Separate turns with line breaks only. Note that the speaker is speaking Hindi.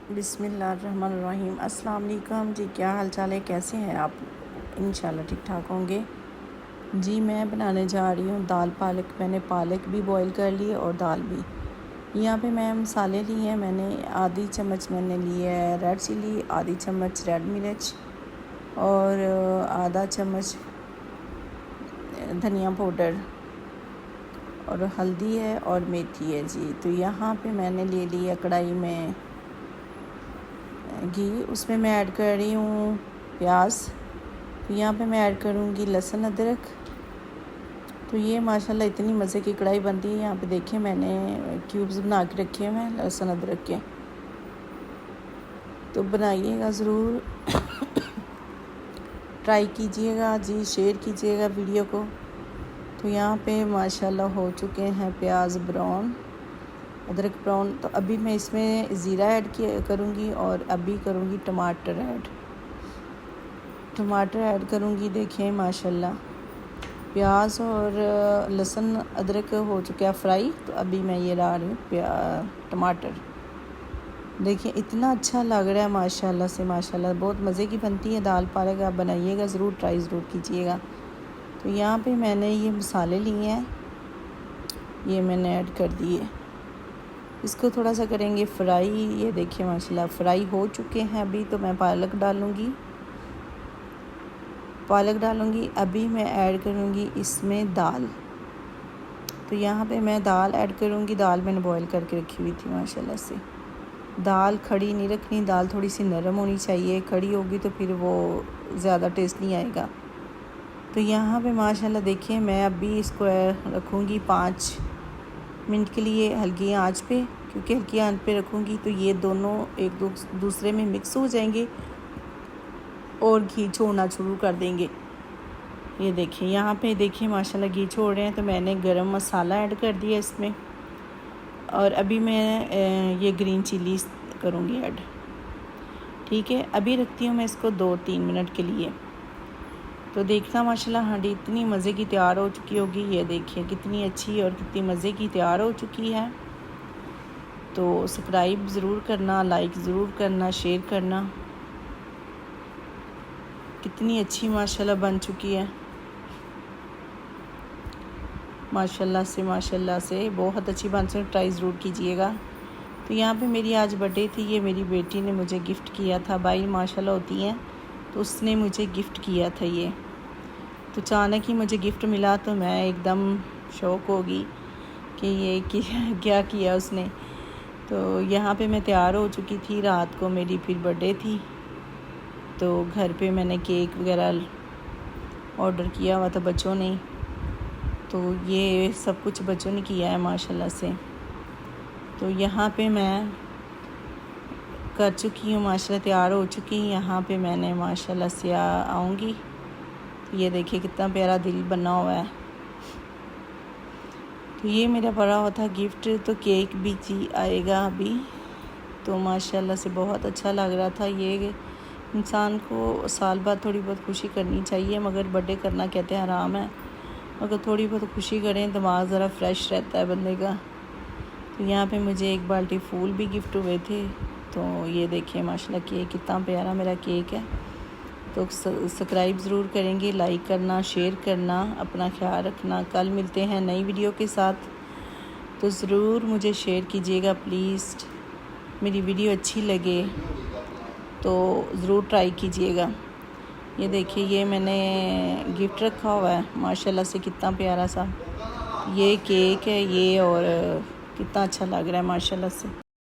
बिस्मिल्लाहिर्रहमानिर्रहीम। अस्सलाम वालेकुम जी, क्या हाल चाल है, कैसे हैं आप? इंशाल्लाह ठीक ठाक होंगे जी। मैं बनाने जा रही हूँ दाल पालक। मैंने पालक भी बॉईल कर ली और दाल भी। यहाँ पे मैं मसाले लिए हैं। मैंने आधी चम्मच मैंने लिए है रेड चिली, आधी चम्मच रेड मिर्च और आधा चम्मच धनिया पाउडर और हल्दी है और मेथी है जी। तो यहाँ पे मैंने ले लिया कढ़ाई में घी, उसमें मैं ऐड कर रही हूँ प्याज। तो यहाँ पे मैं ऐड करूँगी लहसुन अदरक। तो ये माशाल्लाह इतनी मज़े की कढ़ाई बनती है। यहाँ पे देखिए मैंने क्यूब्स बना के रखे हुए हैं लहसुन अदरक के, तो बनाइएगा ज़रूर ट्राई कीजिएगा जी, शेयर कीजिएगा वीडियो को। तो यहाँ पे माशाल्लाह हो चुके हैं प्याज ब्राउन, अदरक ब्राउन। तो अभी मैं इसमें ज़ीरा ऐड करूँगी और अभी करूँगी टमाटर ऐड करूँगी। देखें माशाल्लाह प्याज और लहसुन अदरक हो चुका है फ्राई। तो अभी मैं ये डाल रही हूँ टमाटर। देखिए इतना अच्छा लग रहा है माशाल्लाह से, माशाल्लाह बहुत मज़े की बनती है दाल पालक। आप बनाइएगा ज़रूर, ट्राई ज़रूर कीजिएगा। तो यहाँ पे मैंने ये मसाले लिए हैं, ये मैंने ऐड कर दिए। इसको थोड़ा सा करेंगे फ्राई। ये देखिए माशाल्लाह फ्राई हो चुके हैं। अभी तो मैं पालक डालूँगी। अभी मैं ऐड करूँगी इसमें दाल। तो यहाँ पे मैं दाल ऐड करूँगी। दाल मैंने बॉईल करके रखी हुई थी माशाल्लाह से। दाल खड़ी नहीं रखनी, दाल थोड़ी सी नरम होनी चाहिए। खड़ी होगी तो फिर वो ज़्यादा टेस्ट नहीं आएगा। तो यहाँ पे माशाल्लाह देखिए मैं अभी इसको रखूँगी 5 मिनट के लिए हल्की आंच पे, क्योंकि हल्की आंच पे रखूँगी तो ये दोनों एक दूसरे में मिक्स हो जाएंगे और घी छोड़ना शुरू कर देंगे। ये देखिए यहाँ पे देखिए माशाल्लाह घी छोड़ रहे हैं। तो मैंने गरम मसाला ऐड कर दिया इसमें और अभी मैं ये ग्रीन चिली करूँगी ऐड। ठीक है, अभी रखती हूँ मैं इसको 2-3 मिनट के लिए। तो देखना माशाल्लाह हांडी इतनी मज़े की तैयार हो चुकी होगी। ये देखिए कितनी अच्छी और कितनी मज़े की तैयार हो चुकी है। तो सब्सक्राइब ज़रूर करना, लाइक ज़रूर करना, शेयर करना। कितनी अच्छी माशाल्लाह बन चुकी है माशाल्लाह से बहुत अच्छी बन चुकी। ट्राई ज़रूर कीजिएगा। तो यहाँ पे मेरी आज बर्थडे थी। ये मेरी बेटी ने मुझे गिफ्ट किया था। भाई माशाल्लाह होती हैं तो उसने मुझे गिफ्ट किया था ये। तो अचानक ही मुझे गिफ्ट मिला तो मैं एकदम शौक होगी कि ये क्या किया उसने। तो यहाँ पे मैं तैयार हो चुकी थी। रात को मेरी फिर बर्थडे थी तो घर पे मैंने केक वगैरह ऑर्डर किया हुआ था बच्चों ने। तो ये सब कुछ बच्चों ने किया है माशाल्लाह से। तो यहाँ पे मैं कर चुकी हूँ माशाल्लाह, तैयार हो चुकी हूँ। यहाँ पे मैंने माशाल्लाह से आऊँगी। ये देखिए कितना प्यारा दिल बना हुआ है। तो ये मेरा पड़ा हुआ था गिफ्ट। तो केक भी आएगा अभी। तो माशाल्लाह से बहुत अच्छा लग रहा था। ये इंसान को साल बाद थोड़ी बहुत खुशी करनी चाहिए, मगर बर्थडे करना कहते हैं हराम है। मगर थोड़ी बहुत खुशी करें, दिमाग ज़रा फ्रेश रहता है बंदे का। तो यहाँ पे मुझे एक बाल्टी फूल भी गिफ्ट हुए थे। तो ये देखिए माशाल्लाह केक कितना प्यारा मेरा केक है। तो सब्सक्राइब ज़रूर करेंगे, लाइक करना, शेयर करना, अपना ख्याल रखना। कल मिलते हैं नई वीडियो के साथ। तो ज़रूर मुझे शेयर कीजिएगा प्लीज़। मेरी वीडियो अच्छी लगे तो ज़रूर ट्राई कीजिएगा। ये देखिए ये मैंने गिफ्ट रखा हुआ है माशाल्लाह से, कितना प्यारा सा ये केक है ये, और कितना अच्छा लग रहा है माशाल्लाह से।